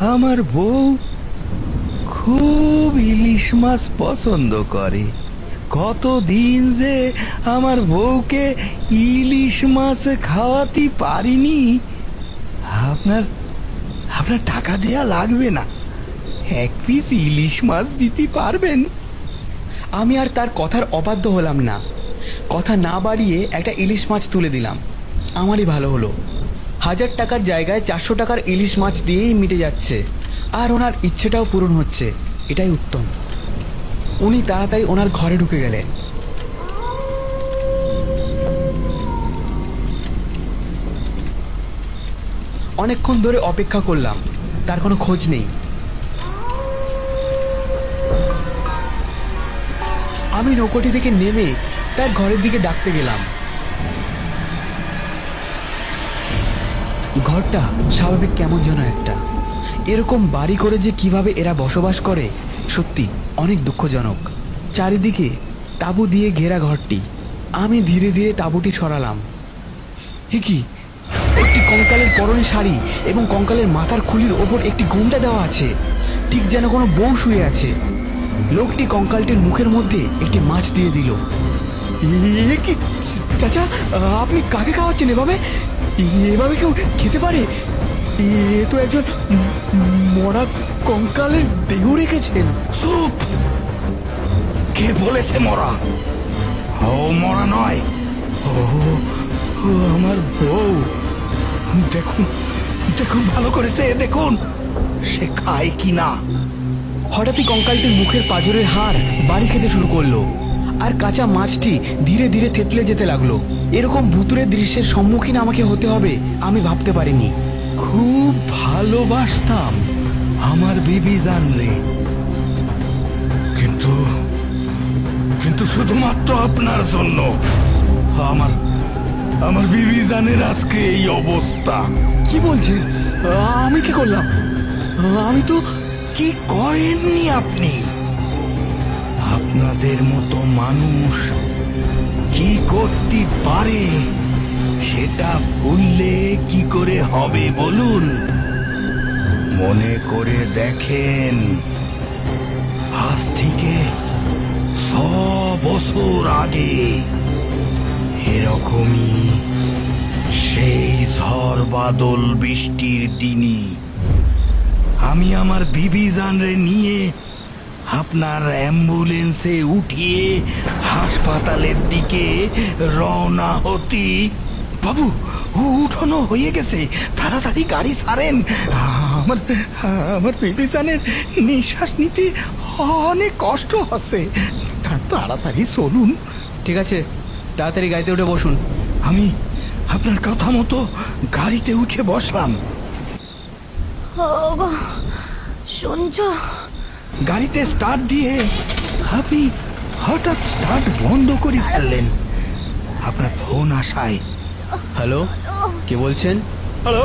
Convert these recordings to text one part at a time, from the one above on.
আমার বউ খুব ইলিশ মাছ পছন্দ করে। কতদিন যে আমার বউকে ইলিশ মাছ খাওয়াতে পারিনি। আপনার আপনার টাকা দেয়া লাগবে না, এক পিস ইলিশ মাছ দিতে পারবেন? আমি আর তার কথার অবাধ্য হলাম না। কথা না বাড়িয়ে একটা ইলিশ মাছ তুলে দিলাম। আমারই ভালো হলো, 1000 টাকার জায়গায় 400 টাকার ইলিশ মাছ দিয়েই মিটে যাচ্ছে, আর ওনার ইচ্ছেটাও পূরণ হচ্ছে। এটাই উত্তম। উনি তাড়াতাড়ি ওনার ঘরে ঢুকে গেলেন। অনেকক্ষণ ধরে অপেক্ষা করলাম, তার কোনো খোঁজ নেই। আমি নৌকোটি থেকে নেমে তার ঘরের দিকে ডাকতে গেলাম। ঘরটা স্বাভাবিক কেমন যেন একটা। এরকম বাড়ি করে যে কিভাবে এরা বসবাস করে, সত্যি অনেক দুঃখজনক। চারিদিকে তাঁবু দিয়ে ঘেরা ঘরটি। আমি ধীরে ধীরে তাঁবুটি সরালাম। এ কি, একটি কঙ্কালের পরনে শাড়ি এবং কঙ্কালের মাথার খুলির ওপর একটি ঘোমটা দেওয়া আছে, ঠিক যেন কোনো বউ শুয়ে আছে। লোকটি কঙ্কালটির মুখের মধ্যে একটি মাছ দিয়ে দিল। এ কি চাচা, আপনি কাকে খাওয়াচ্ছেন এভাবে? এভাবে কেউ খেতে পারে? এ তো একজন মরা কঙ্কালের দেহ রেখেছেন। চুপ! কে বলেছে মরা? ও মরা নয়, ও ও আমার বউ। দেখুন দেখুন, ভালো করেছে দেখুন, সে খায় কি না। হঠাৎই কঙ্কালটির মুখের পাঁজরের হাড় বাড়ি খেতে শুরু করলো, আর কাঁচা মাছটি ধীরে ধীরে থেতলে যেতে লাগলো। এরকম ভুতুড়ে দৃশ্যের সম্মুখীন আমাকে হতে হবে আমি ভাবতে পারিনি। খুব ভালোবাসতাম আমার বিবি জানলে, কিন্তু কিন্তু শুধুমাত্র আপনার জন্য আমার আমার বিবি জানের আজকে এই অবস্থা। কি বলছেন? আমি কি করলাম? আমি তো... কি করেননি আপনি? আপনাদের মতো মানুষ কি করতে পারে সেটা ভুললে কি করে হবে বলুন? মনে করে দেখেন, আজ থেকে 100 বছর আগে এরকমই সেই ঝড় বাদল বৃষ্টির দিনই আমি আমার বিবি জানরে নিয়ে আপনার অ্যাম্বুলেন্সে উঠিয়ে হাসপাতালের দিকে রওনা হতি। বাবু, উঠানো হয়ে গেছে, তাড়াতাড়ি গাড়ি ছাড়েন। আমার আমার বিবি জানের নিঃশ্বাস নিতে অনেক কষ্ট হচ্ছে, তাড়াতাড়ি চলুন। ঠিক আছে, তাড়াতাড়ি গাড়িতে উঠে বসুন। আমি আপনার কথা মতো গাড়িতে উঠে বসলাম। ওগো, শুনছো? গাড়িতে স্টার্ট দিয়ে আপনি হঠাৎ স্টার্ট বন্ধ করে ফেললেন। আপনার ফোন আসায়। হ্যালো, কে বলছেন? হ্যালো,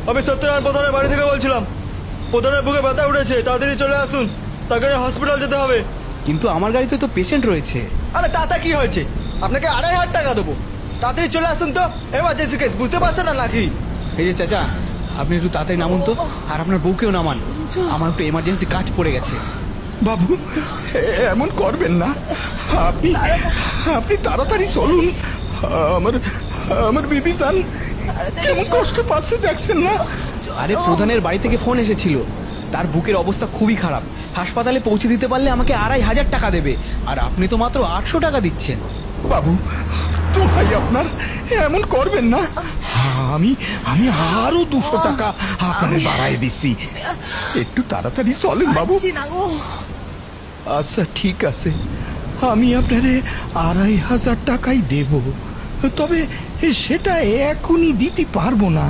আমি সত্যনারায়ণ প্রধানের বাড়ি থেকে বলছিলাম। প্রধানের বুকে ব্যথা উঠেছে, তাড়াতাড়ি চলে আসুন, তাকে হসপিটাল যেতে হবে। কিন্তু আমার গাড়িতে তো পেশেন্ট রয়েছে। আরে তাতে কি হয়েছে? আপনাকে 2500 টাকা দেবো, তাড়াতাড়ি চলে আসুন তো। এমার্জেন্সি কেস, বুঝতে পারছেন না নাকি? এই যে চাচা, আপনি একটু তাড়াতাড়ি নামুন তো, আর আপনার বউকেও নামান। আমার একটু এমার্জেন্সি কাজ পড়ে গেছে। বাবু, এমন করবেন না, আপনি আপনি তাড়াতাড়ি চলুন। আমার আমার বিবি জান কেমন কষ্ট পাচ্ছে দেখছেন না? আরে প্রধানের বাড়ি থেকে ফোন এসেছিল, তার বুকের অবস্থা খুবই খারাপ। হাসপাতালে পৌঁছে দিতে পারলে আমাকে 2500 টাকা দেবে, আর আপনি তো মাত্র 800 টাকা দিচ্ছেন। বাবু, তো ভাই আপনার এমন করবেন না, আমি আমি আরো 200 টাকা আপনাকে বাড়াই দিচ্ছি। একটু তাড়াতাড়ি চলেন বাবু। আচ্ছা ঠিক আছে, আমি আপনারে 2500 টাকাই দেব, তবে সেটা এখনই দিতে পারবো না।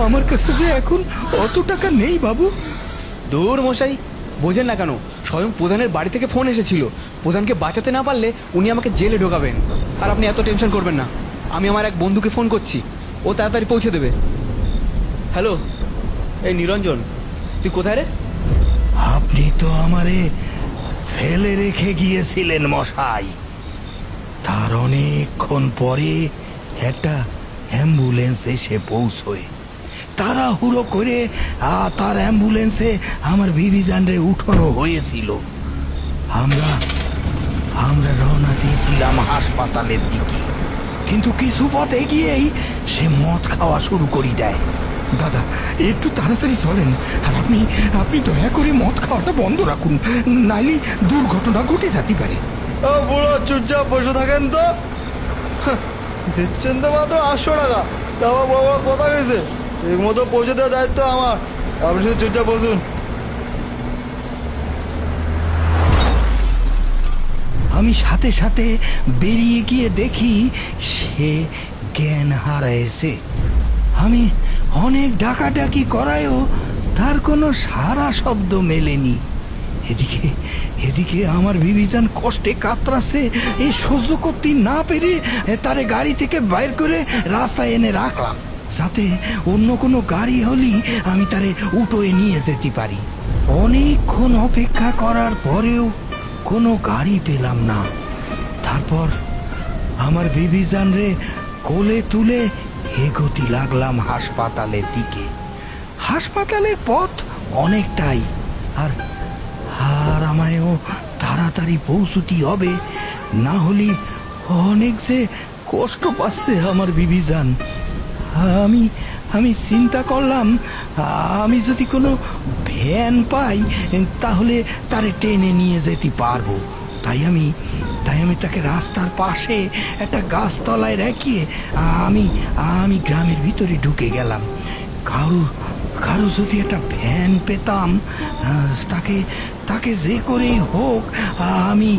আমার কাছে যে এখন অত টাকা নেই বাবু। দূর মশাই, বোঝেন না কেন? স্বয়ং প্রধানের বাড়ি থেকে ফোন এসেছিল, প্রধানকে বাঁচাতে না পারলে উনি আমাকে জেলে ঢোকাবেন। আর আপনি এত টেনশন করবেন না, আমি আমার এক বন্ধুকে ফোন করছি, ও তাড়াতাড়ি পৌঁছে দেবে। হ্যালো, এই নিরঞ্জন, তুই কোথায় রে? আপনি তো আমারে ফেলে রেখে গিয়েছিলেন মশাই, তার অনেকক্ষণ পরে একটা অ্যাম্বুলেন্স এসে পৌঁছয়, তাড়াহুড়ো করে তার অ্যাম্বুলেন্সে আমার বিবিজানরে উঠানো হয়েছিল। আমরা আমরা রওনা দিয়েছিলাম হাসপাতালের দিকে, কিন্তু কিছু পথ এগিয়েই সে মদ খাওয়া শুরু করি দেয়। দাদা, একটু তাড়াতাড়ি চলেন, আর আপনি আপনি দয়া করে মদ খাওয়াটা বন্ধ রাখুন, নাইলে দুর্ঘটনা ঘটে যেতে পারে। ও বুড়ো, চুপচাপ বসে থাকেন তো। হাহ, দিচ্ছেন তো মাত্র 800 টাকা, তা আমার বড় বড় কথা গেছে। ঠিক মতো পৌঁছে দেওয়ার দায়িত্ব আমার, আপনি শুধু চুপচাপ বসুন। আমি সাথে সাথে বেরিয়ে গিয়ে দেখি সে জ্ঞান হারাইছে। আমি অনেক ডাকাডাকি করায়ও তার কোনো সারা শব্দ মেলেনি। এদিকে এদিকে আমার বিবিজান কষ্টে কাতরাছে। এই সহ্য করতে না পেরে তারে গাড়ি থেকে বাইর করে রাস্তায় এনে রাখলাম, যাতে অন্য কোনো গাড়ি হলেই আমি তারে উঠোয় নিয়ে যেতে পারি। অনেকক্ষণ অপেক্ষা করার পরেও কোনো গাড়ি পেলাম না। তারপর আমার বিবিজানরে কোলে তুলে এগোতে লাগলাম হাসপাতালের দিকে। হাসপাতালের পথ অনেকটাই, আর আর আমায়ও তাড়াতাড়ি পৌঁছতে হবে, না হলে অনেক যে কষ্ট পাচ্ছে আমার বিবিজান। আমি আমি চিন্তা করলাম, আমি যদি কোনো ভ্যান পাই তাহলে তারে টেনে নিয়ে যেতে পারবো। তাই আমি তাকে রাস্তার পাশে একটা গাছতলায় রেখে আমি গ্রামের ভিতরে ঢুকে গেলাম। কারো যদি একটা ভ্যান পেতাম, তাকে যে করেই হোক আমি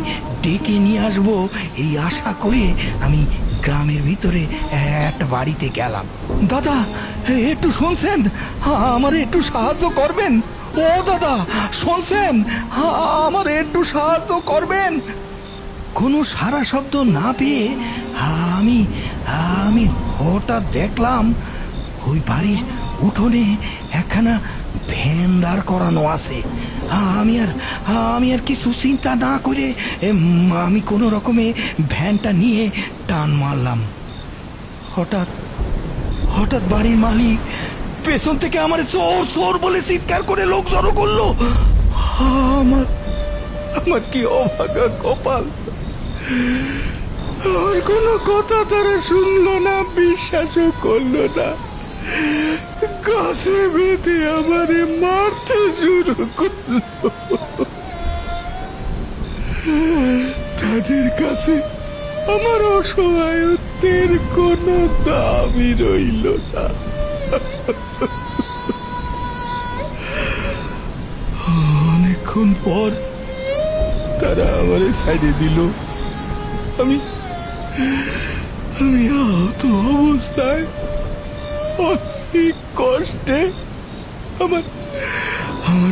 ডেকে নিয়ে আসবো, এই আশা করে আমি গ্রামের ভিতরে একটা বাড়িতে গেলাম। দাদা, একটু শুনছেন? আমার একটু সাহায্য করবেন? ও দাদা, শুনছেন? আমার একটু সাহায্য করবেন? কোনো সারা শব্দ না পেয়ে আমি হঠাৎ দেখলাম ওই বাড়ির উঠোনে একখানা ভ্যান দাঁড় করানো আছে। আমি আর কিছু চিন্তা না করে আমি কোনো রকমে ভ্যানটা নিয়ে টান মারলাম। হঠাৎ বাড়ির মালিক পেছন থেকে আমার চোর চোর বলে চিৎকার করে লোক জড়ো করলো। আমার কি অভাগা কপাল! আমার কোনো কথা তারা শুনলো না, বিশ্বাসও করলো না। গাছে বেঁধে আমারে মারতে শুরু করলো। তাদের কাছে আমার অসহায়ত্বের কোনো দামই রইল না। অনেকক্ষণ পর তারা আমারে ছাড়িয়ে দিল। আমি আহত অবস্থায় অনেক কষ্টে আমার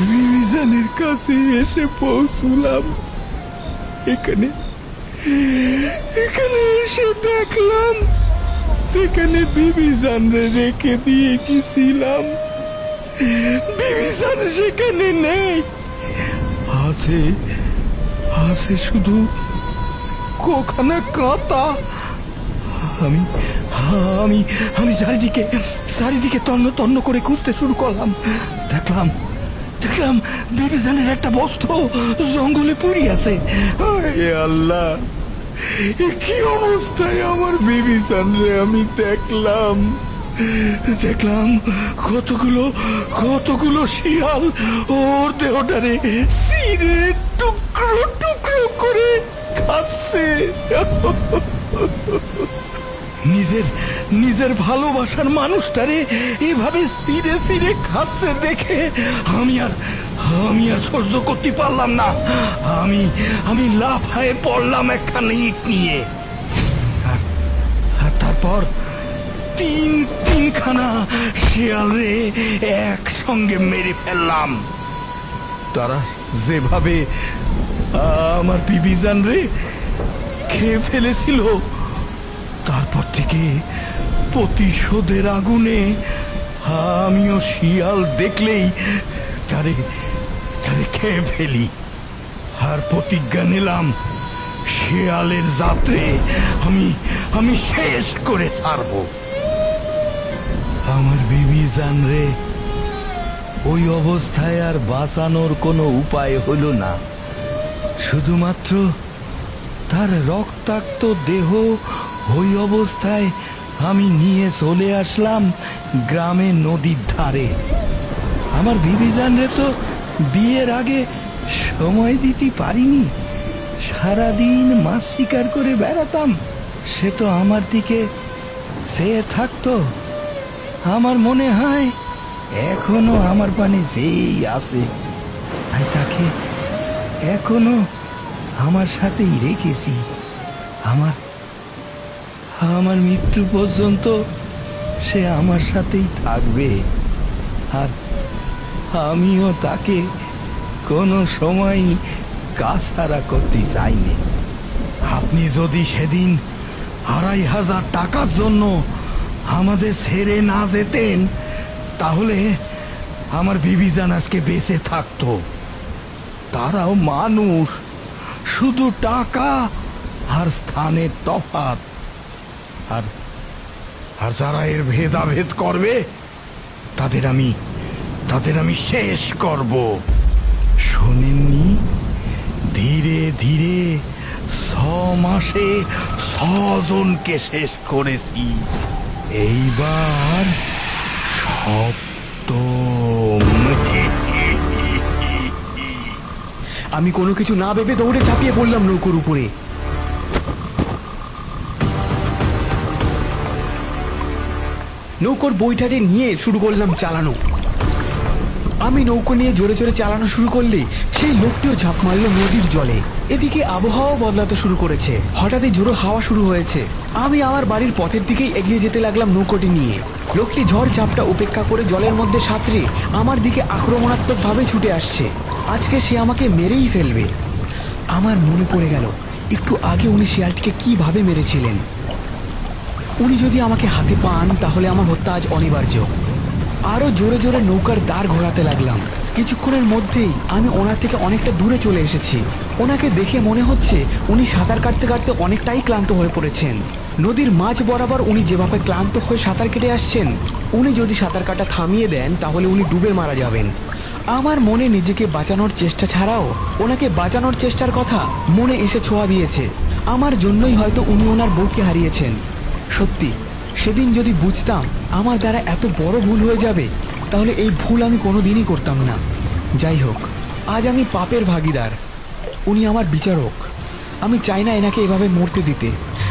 বিবিজানের কাছে এসে পৌঁছলাম। এখানে এসে দেখলাম সেখানে বিবিজানরে রেখে দিয়ে গেছিলাম। বিবিজান সেখানে নেই, আছে শুধু কোখানা কাঁটা। আমি চারিদিকে তন্ন করে খুঁজতে শুরু করলাম। দেখলাম বিবিজানের একটা বস্ত্র জঙ্গলে পড়ে আছে। আল্লাহ, কি অবস্থায় আমার বিবিজান রে আমি দেখলাম কতগুলো শিয়াল ওর দেহটারে ছিঁড়ে টুকরো টুকরো করে খাচ্ছে। নিজের ভালোবাসার মানুষটারে এভাবে ছিঁড়ে খাচ্ছে দেখে আমি আর সহ্য করতে পারলাম না। আমি লাফায়ে পড়লাম একখানা ইট নিয়ে, আর তারপর তিনখানা শিয়ালরে একসঙ্গে মেরে ফেললাম। তারা যেভাবে আমার বিবিজান রে খেয়ে ফেলেছিল, তারপর থেকে প্রতিশোধের আগুনে আমিও শিয়াল দেখলেই তারে খেয়ে ফেলি। আর প্রতিজ্ঞা নিলাম, শিয়ালের যাত্রে আমি শেষ করে ছাড়ব। আমার বিবি জান রে ওই অবস্থায় আর বাঁচানোর কোনো উপায় হলো না। শুধুমাত্র তার রক্তাক্ত দেহ ওই অবস্থায় আমি নিয়ে চলে আসলাম গ্রামে নদীর ধারে। আমার বিবি জান রে তো বিয়ের আগে সময় দিতে পারিনি। সারাদিন মাছ শিকার করে বেড়াতাম। সে তো আমার দিকে চেয়ে থাকতো। আমার মনে হয় এখনো আমার পানে যেই আছে, তাই তাকে এখনো আমার সাথেই রেখেছি। আমার আমার মৃত্যু পর্যন্ত সে আমার সাথেই থাকবে। আর আমিও তাকে কোনো সময় কাছাড়া করতে চাইনি। আপনি যদি সেদিন ২৫০০ টাকার জন্য আমাদের ছেড়ে না যেতেন, তাহলে আমার বিবি জান আজকে বেঁচে থাকতো। তারাও মানুষ, শুধু টাকা আর স্থানের তফাৎ। আর আর যারা এর ভেদাভেদ করবে তাদের আমি শেষ করব। শোনেননি, ধীরে ধীরে ৬ মাসে ৬ জনকে শেষ করেছি। এইবার সপ্তম। আমি কোনো কিছু না ভেবে দৌড়ে ঝাঁপিয়ে পড়লাম নৌকোর উপরে। নৌকোর বইটাকে নিয়ে শুরু করলাম চালানো। আমি নৌকো নিয়ে জোরে জোরে চালানো শুরু করলে সেই লোকটিও ঝাঁপ মারল নদীর জলে। এদিকে আবহাওয়াও বদলাতে শুরু করেছে। হঠাৎই জোরে হাওয়া শুরু হয়েছে। আমি আমার বাড়ির পথের দিকেই এগিয়ে যেতে লাগলাম নৌকোটি নিয়ে। লোকটি ঝড় ঝাপটা উপেক্ষা করে জলের মধ্যে সাঁতরে আমার দিকে আক্রমণাত্মকভাবে ছুটে আসছে। আজকে সে আমাকে মেরেই ফেলবে। আমার মনে পড়ে গেল একটু আগে উনি শিয়ালটিকে কিভাবে মেরেছিলেন। উনি যদি আমাকে হাতে পান তাহলে আমার হত্যা আজ অনিবার্য। আরও জোরে জোরে নৌকার দাঁড় ঘোরাতে লাগলাম। কিছুক্ষণের মধ্যেই আমি ওনার থেকে অনেকটা দূরে চলে এসেছি। ওনাকে দেখে মনে হচ্ছে উনি সাঁতার কাটতে কাটতে অনেকটাই ক্লান্ত হয়ে পড়েছেন। নদীর মাঝ বরাবর উনি যেভাবে ক্লান্ত হয়ে সাঁতার কেটে আসছেন, উনি যদি সাঁতার কাটা থামিয়ে দেন তাহলে উনি ডুবে মারা যাবেন। আমার মনে নিজেকে বাঁচানোর চেষ্টা ছাড়াও ওনাকে বাঁচানোর চেষ্টার কথা মনে এসে ছোঁয়া দিয়েছে। আমার জন্যই হয়তো উনি ওনার বউকে হারিয়েছেন। সত্যি, সেদিন যদি বুঝতাম আমার দ্বারা এত বড় ভুল হয়ে যাবে, তাহলে এই ভুল আমি কোনোদিনই করতাম না। যাই হোক, আজ আমি পাপের ভাগিদার। উনি আমার বিচারক। আমি চাই না এনাকে এভাবে মরতে দিতে।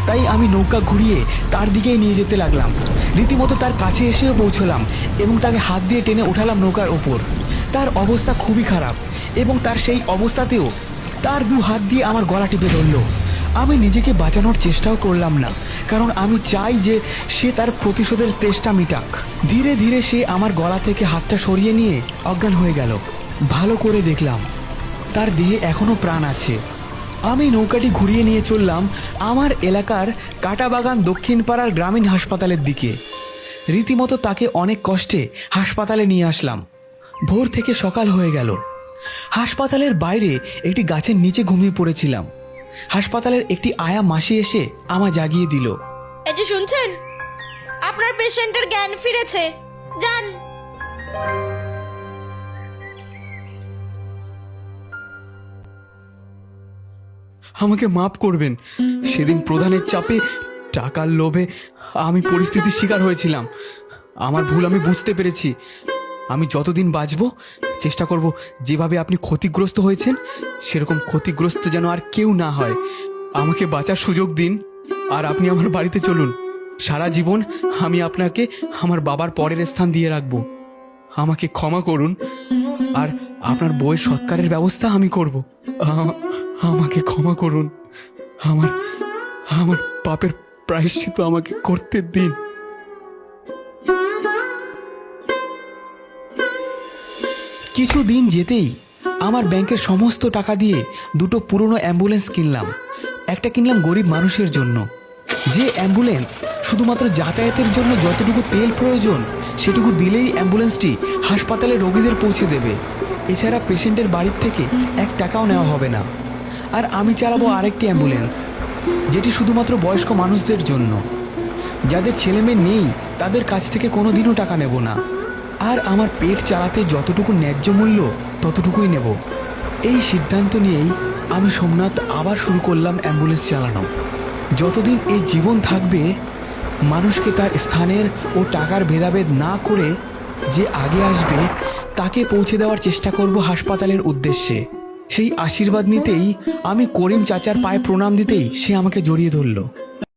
তাই আমি নৌকা ঘুরিয়ে তার দিকেই নিয়ে যেতে লাগলাম। রীতিমতো তার কাছে এসেও পৌঁছলাম এবং তাকে হাত দিয়ে টেনে উঠালাম নৌকার ওপর। তার অবস্থা খুবই খারাপ এবং তার সেই অবস্থাতেও তার ২ হাত দিয়ে আমার গলা টিপে ধরল। আমি নিজেকে বাঁচানোর চেষ্টাও করলাম না, কারণ আমি চাই যে সে তার প্রতিশোধের তেষ্টা মিটাক। ধীরে ধীরে সে আমার গলা থেকে হাতটা সরিয়ে নিয়ে অজ্ঞান হয়ে গেল। ভালো করে দেখলাম তার দেহে এখনও প্রাণ আছে। আমি নৌকাটি ঘুরিয়ে নিয়ে চললাম আমার এলাকার কাটাবাগান দক্ষিণ পাড়ার গ্রামীণ হাসপাতালের দিকে। রীতিমতো তাকে অনেক কষ্টে হাসপাতালে নিয়ে আসলাম। ভোর থেকে সকাল হয়ে গেল। হাসপাতালের বাইরে একটি গাছের নিচে ঘুমিয়ে পড়েছিলাম। হাসপাতালের একটি আয়া মাসি এসে আমায় জাগিয়ে দিল। এই যে শুনছেন, আপনার পেশেন্টের জ্ঞান ফিরেছে, যান। আমাকে মাফ করবেন। সেদিন প্রধানের চাপে, টাকার লোভে আমি পরিস্থিতির শিকার হয়েছিলাম। আমার ভুল আমি বুঝতে পেরেছি। আমি যতদিন বাঁচব চেষ্টা করব যেভাবে আপনি ক্ষতিগ্রস্ত হয়েছেন সেরকম ক্ষতিগ্রস্ত যেন আর কেউ না হয়। আমাকে বাঁচার সুযোগ দিন আর আপনি আমার বাড়িতে চলুন। সারা জীবন আমি আপনাকে আমার বাবার পরের স্থান দিয়ে রাখব। আমাকে ক্ষমা করুন আর আপনার বউয়ের সৎকারের ব্যবস্থা আমি করব। আমাকে ক্ষমা করুন। আমার পাপের প্রায়শ্চিত্ত আমাকে করতে দিন। কিছুদিন যেতেই আমার ব্যাংকের সমস্ত টাকা দিয়ে 2টো পুরনো অ্যাম্বুলেন্স কিনলাম। একটা কিনলাম গরিব মানুষের জন্য, যে অ্যাম্বুলেন্স শুধুমাত্র যাতায়াতের জন্য যতটুকু তেল প্রয়োজন সেটুকু দিলেই অ্যাম্বুলেন্সটি হাসপাতালে রোগীদের পৌঁছে দেবে। এছাড়া পেশেন্টের বাড়ির থেকে 1 টাকাও নেওয়া হবে না। আর আমি চালাবো আরেকটি অ্যাম্বুলেন্স, যেটি শুধুমাত্র বয়স্ক মানুষদের জন্য। যাদের ছেলে মেয়ে নেই তাদের কাছ থেকে কোনোদিনও টাকা নেব না, আর আমার পেট চালাতে যতটুকু ন্যায্য মূল্য ততটুকুই নেব। এই সিদ্ধান্ত নিয়েই আমি সোমনাথ আবার শুরু করলাম অ্যাম্বুলেন্স চালানো। যতদিন এই জীবন থাকবে মানুষকে তার স্থানের ও টাকার ভেদাভেদ না করে যে আগে আসবে তাকে পৌঁছে দেওয়ার চেষ্টা করব হাসপাতালের উদ্দেশ্যে। সেই আশীর্বাদ নিতেই আমি করিম চাচার পায়ে প্রণাম দিতেই সে আমাকে জড়িয়ে ধরল।